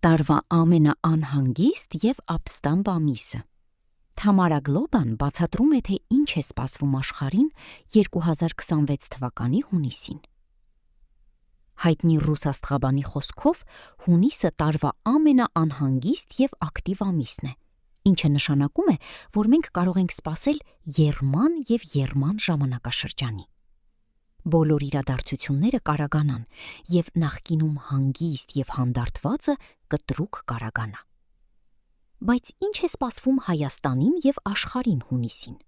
Տարվա ամենաանհանգիստ և ապստամբ ամիսը։ Թամարա Գլոբան բացատրում է, թե ինչ է սպասվում աշխարհին 2026 թվականի հունիսին։ Հայտնի ռուս աստղաբանի խոսքով հունիսը տարվա ամենաանհանգիստ և ակտիվ ամիսն է, ինչը նշանակում է, որ մենք կարող ենք սպասել եռման և եռման ժամանակաշրջանի։ Բոլոր իրադարձությունները կարագանան, և նախկինում հանգիստ և հանդարտվածը կտրուկ կարագանա։ Բայց ինչ է սպասվում Հայաստանին և աշխարհին հունիսին։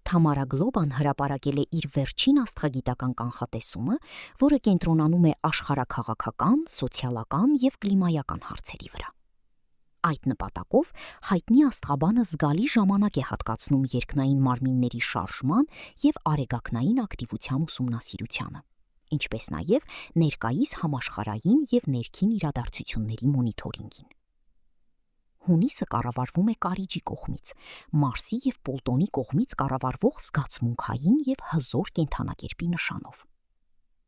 Թամարա Գլոբան հրապարակել է իր վերջին աստղագիտական կանխատեսումը, որը կենտրոնանում է աշխարհաքաղաքական, սոցիալական և կլիմայական հարցերի վրա։ Այդ նպատակով հայտնի աստղաբանը զգալի ժամանակ է հատկացնում երկնային մարմինների շարժման և արեգակնային ակտիվության ուսումնասիրությանը, ինչպես նաև ներկայիս համաշխարհային և ներքին իրադարձությունների մոնիթորինգին։ Հունիսը կառավարվում է Կարիճի կողմից, Մարսի և Պլուտոնի կողմից կառավարվող զգացմունքային և հզոր կենդանակերպի նշանով։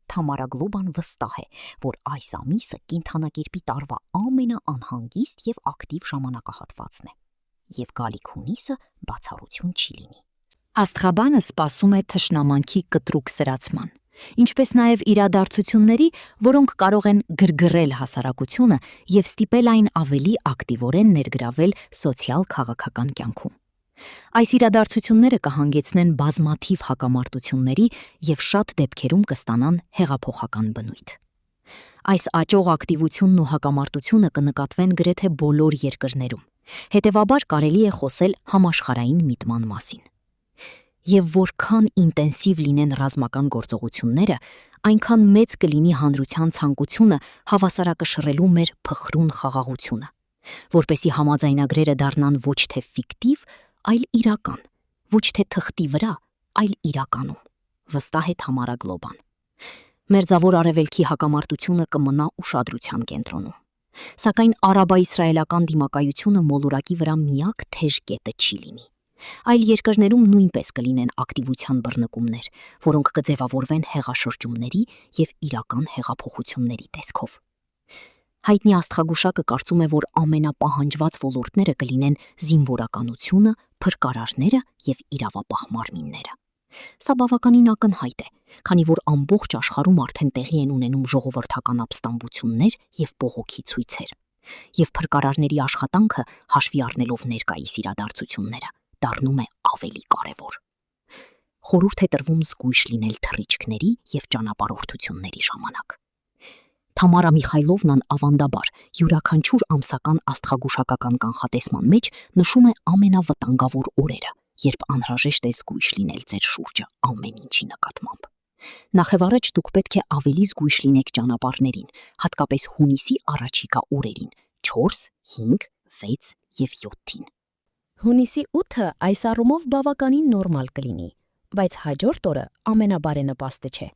Թամարա Գլոբան վստահ է, որ այս ամիսը կենդանակերպի տարվա ամենաանհանգիստ և ակտիվ ժամանակահատվածն է, և գալիք հունիսը բացառություն չի լինի։ Աստղաբանը սպասում է թշնամանքի կտրուկ սրացման, ինչպես նաև իրադարձությունների, որոնք կարող են գրգռել հասարակությունը և ստիպել այն ավելի ակտիվորեն ներգրավել սոցիալ-քաղաքական կյանքում։ Այս իրադարձությունները կհանգեցնեն բազմաթիվ հակամարտությունների և շատ դեպքերում կստանան հեղափոխական բնույթ։ Այս աճող ակտիվությունն ու հակամարտությունը կնկատվեն գրեթե բոլոր երկրներում, հետևաբար կարելի է խոսել համաշխարհային միտման մասին։ Եվ որքան ինտենսիվ լինեն ռազմական գործողությունները, այնքան մեծ կլինի հանրության ցանկությունը հավասարակշռելու մեր փխրուն խաղաղությունը, որպեսզի համաձայնագրերը դառնան ոչ թե ֆիկտիվ, այլ իրական, ոչ թե թղթի վրա, այլ իրականում, վստահ է Թամարա Գլոբան։ Մերձավոր Արևելքի հակամարտությունը կմնա ուշադրության կենտրոնում, սակայն արաբա-իսրայելական դիմակայությունը մոլորակի վրա միակ թեժ կետը չի լինի։ Այլ երկրներում նույնպես կլինեն ակտիվության բռնկումներ, որոնք կձևավորվեն հեղաշրջումների և իրական հեղափոխությունների տեսքով։ Հայտնի աստղագուշակը կարծում է, որ ամենապահանջված ոլորտները կլինեն զինվորականությունը, փրկարարները և իրավապահ մարմինները։ Սա բավականին ակնհայտ է, քանի որ ամբողջ աշխարհում արդեն տեղի են ունենում ժողովրդական ապստամբություններ և բողոքի ցույցեր, և փրկարարների աշխատանքը, հաշվի առնելով ներկայիս իրադարձությունները, դառնում է ավելի կարևոր։ Խորհուրդ է տրվում զգույշ լինել թռիչքների և ճանապարհորդությունների ժամանակ։ Թամարա Միխայլովնան ավանդաբար յուրաքանչյուր ամսական աստղագուշակական կանխատեսման մեջ նշում է ամենավտանգավոր օրերը, երբ անհրաժեշտ է զգույշ լինել ձեր շուրջը ամեն ինչի նկատմամբ։ Նախևառաջ դուք պետք է ավելի զգույշ լինեք ճանապարհներին, հատկապես հունիսի առաջիկա օրերին՝ 4, 5, 6 և 7-ին։ Հունիսի 8-ը այս առումով բավականին նորմալ կլինի, բայց հաջորդ օրը ամենաբարենպաստը չէ։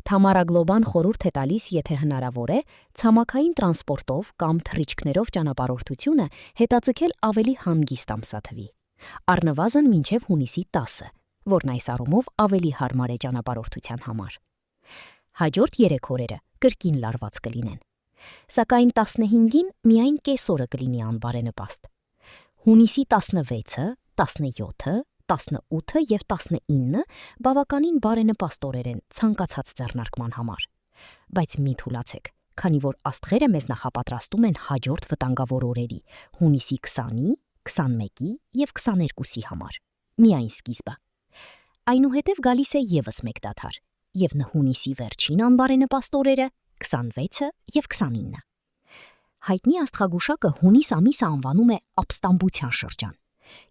Թամարա Գլոբան խորհուրդ է տալիս, եթե հնարավոր է, ցամաքային տրանսպորտով կամ թռիչքներով ճանապարհորդությունը հետաձգել ավելի հանգիստ ամսաթվի, առնվազն մինչև հունիսի 10-ը, որն այս առումով ավելի հարմար է ճանապարհորդության համար։ Հաջորդ 3 օրերը կրկին լարված կլինեն, սակայն 15-ին միայն կեսօրը կլինի անբարենպաստ։ Հունիսի 16-ը, 17-ը, 18-ը և 19-ը բավականին բարենպաստ օրեր են ցանկացած ձեռնարկման համար, բայց մի թուլացեք, քանի որ աստղերը մեզ նախապատրաստում են հաջորդ վտանգավոր օրերի՝ հունիսի 20-ի, 21-ի և 22-ի համար, միայն սկիզբը։ Այնուհետև գալիս է ևս մեկ դադար, և հունիսի վերջին անբարենպաստ օրերը 26-ը և 29-ը։ Հայտնի աստղագուշակը հունիս ամիսը անվանում է ապստամբության շրջան,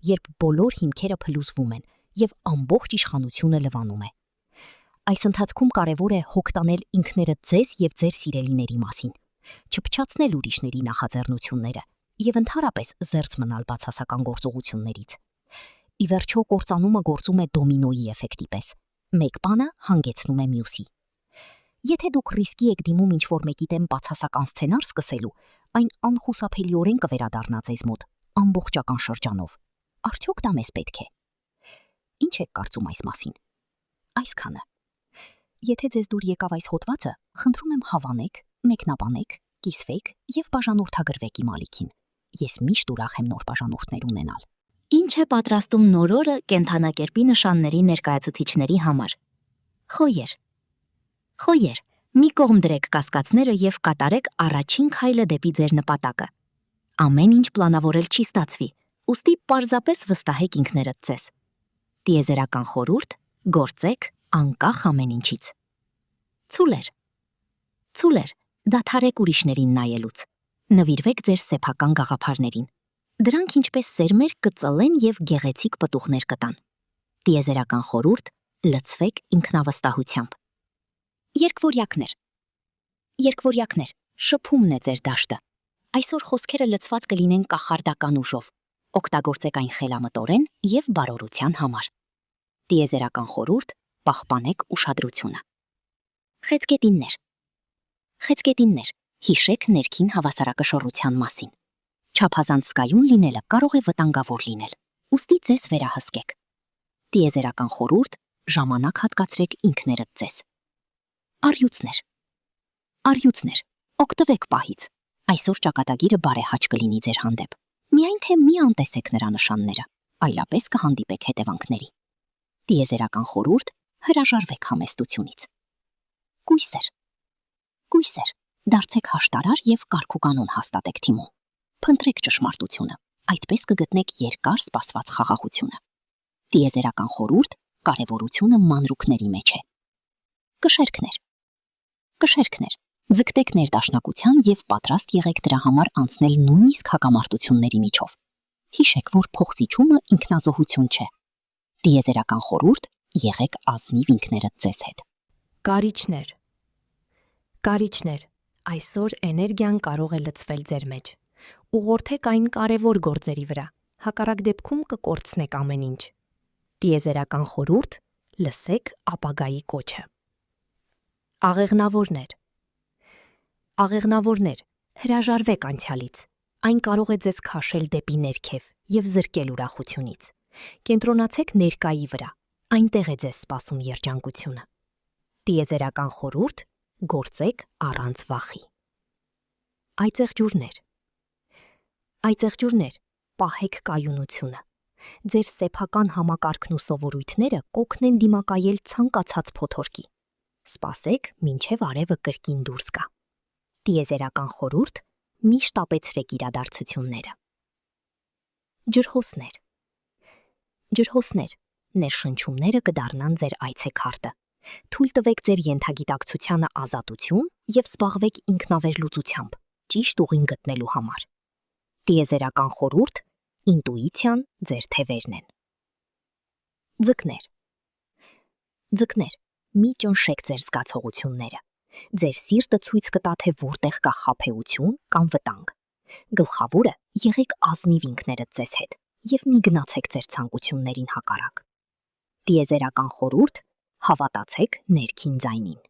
երբ բոլոր հիմքերը փլուզվում են և ամբողջ իշխանությունը լվանում է։ Այս ընթացքում կարևոր է հոգ տանել ինքներդ ձեզ և ձեր սիրելիների մասին, չփչացնել ուրիշների նախաձեռնությունները և ընդհանրապես զերծ մնալ բացասական գործողություններից։ Ի վերջո, կործանումը գործում է դոմինոյի էֆեկտի պես. մեկ բանը հանգեցնում է մյուսի։ Եթե դուք ռիսկի եք դիմում ինչ-որ մեկի դեմ բացասական սցենար սկսելու, այն անխուսափելիորեն կվերադառնա ձեզ մոտ ամբողջական շրջանով։ Արդյոք դա մեզ պետք է։ Ինչ եք կարծում այս մասին։ Այսքանը։ Եթե ձեզ դուր եկավ այս հոդվածը, խնդրում եմ հավանեք, մեկնաբանեք կիսվեք եւ բաժանորդագրվեք իմ ալիքին։ Ես միշտ ուրախ եմ նոր բաժանորդներ ունենալ։ Ինչ է պատրաստում նոր օրը կենթանակերպի նշանների ներկայացուցիչների համար։ Խոյեր, մի կողմ դրեք կասկածները եւ կատարեք առաջին քայլը դեպի ձեր նպատակը։ Ամեն ինչ պլանավորել չի ստացվի, ուստի պարզապես վստահեք ինքներդ ձեզ։ Տիեզերական խորհուրդ՝ գործեք անկախ ամեն ինչից։ Ցուլեր, դադարեք ուրիշներին նայելուց։ Նվիրվեք ձեր սեփական գաղափարներին։ Դրանք ինչպես սերմեր կծլեն եւ գեղեցիկ պտուղներ կտան։ Տիեզերական խորհուրդ՝ լցվեք ինքնավստահությամբ։ Երկվորյակներ, շփումն է ձեր դաշտը։ Այսօր խոսքերը լցված կլինեն կախարդական ուժով։ Օգտագործեք այն խելամտորեն եւ բարօրության համար։ Տիեզերական խորհուրդ՝ պահպանեք ուշադրությունը։ Խեցգետիններ, հիշեք ներքին հավասարակշռության մասին։ Չափազանց զգայուն լինելը կարող է վտանգավոր լինել, ուստի ձեզ վերահսկեք։ Տիեզերական խորհուրդ՝ ժամանակ հատկացրեք ինքներդ ձեզ։ Առյուծներ, օգտվեք պահից։ Այսօր ճակատագիրը բարեհաճ կլինի ձեր հանդեպ։ Միայն թե մի անտեսեք նրա նշանները, այլապես կհանդիպեք հետևանքների։ Տիեզերական խորհուրդ՝ հրաժարվեք համեստությունից։ Կույսեր, դարձեք հաշտարար եւ կարգուկանոն հաստատեք թիմում։ Փնտրեք ճշմարտությունը, այդպես կգտնեք երկար սպասված խաղաղությունը։ Տիեզերական խորհուրդ՝ կարևորությունը մանրուքների մեջ է։ Կշերքներ, ձգտեք ներդաշնակության եւ պատրաստ եղեք դրա համար անցնել նույնիսկ հակամարտությունների միջով։ Հիշեք, որ փոխզիջումը ինքնազոհություն չէ։ Տիեզերական խորհուրդ՝ եղեք ազնիվ ինքներդ ձեզ հետ։ Կարիճներ, այսօր էներգիան կարող է լցվել ձեր մեջ։ Ուղղորդեք այն կարևոր գործերի վրա, հակառակ դեպքում կկորցնեք ամեն ինչ։ Տիեզերական խորհուրդ՝ լսեք ապագայի կոչը։ Աղեղնավորներ, հրաժարվեք անցյալից։ Այն կարող է ձեզ քաշել դեպի ներքև եւ զրկել ուրախությունից։ Կենտրոնացեք ներկայի վրա, այնտեղ է ձեզ սպասում երջանկությունը։ Տիեզերական խորհուրդ՝ գործեք առանց վախի։ Այծեղջուրներ, պահեք կայունությունը։ Ձեր սեփական համակարգն ու սովորույթները կօգնեն դիմակայել ցանկացած փոթորկի։ Սպասեք, մինչև արևը կրկին դուրս գա։ Տիեզերական խորհուրդ՝ միշտ ապեցրեք իրադարձությունները։ Ջրհոսներ, ներշնչումները կդառնան ձեր այցեքարտը։ Թույլ տվեք ձեր ենթագիտակցությանը ազատություն եւ զբաղվեք ինքնավերլուծությամբ, ճիշտ ուղին գտնելու համար։ Տիեզերական խորհուրդ՝ ինտուիցիան ձեր թևերն են։ Ձկներ, մի ճնշեք ձեր զգացողությունները։ Ձեր սիրտը ցույց կտա, թե որտեղ կա խաբեություն կամ վտանգ։ Գլխավորը՝ եղեք ազնիվ ինքներդ ձեզ հետ եւ մի գնացեք ձեր ցանկություններին հակառակ։ Տիեզերական խորհուրդ՝ հավատացեք ներքին ձայնին։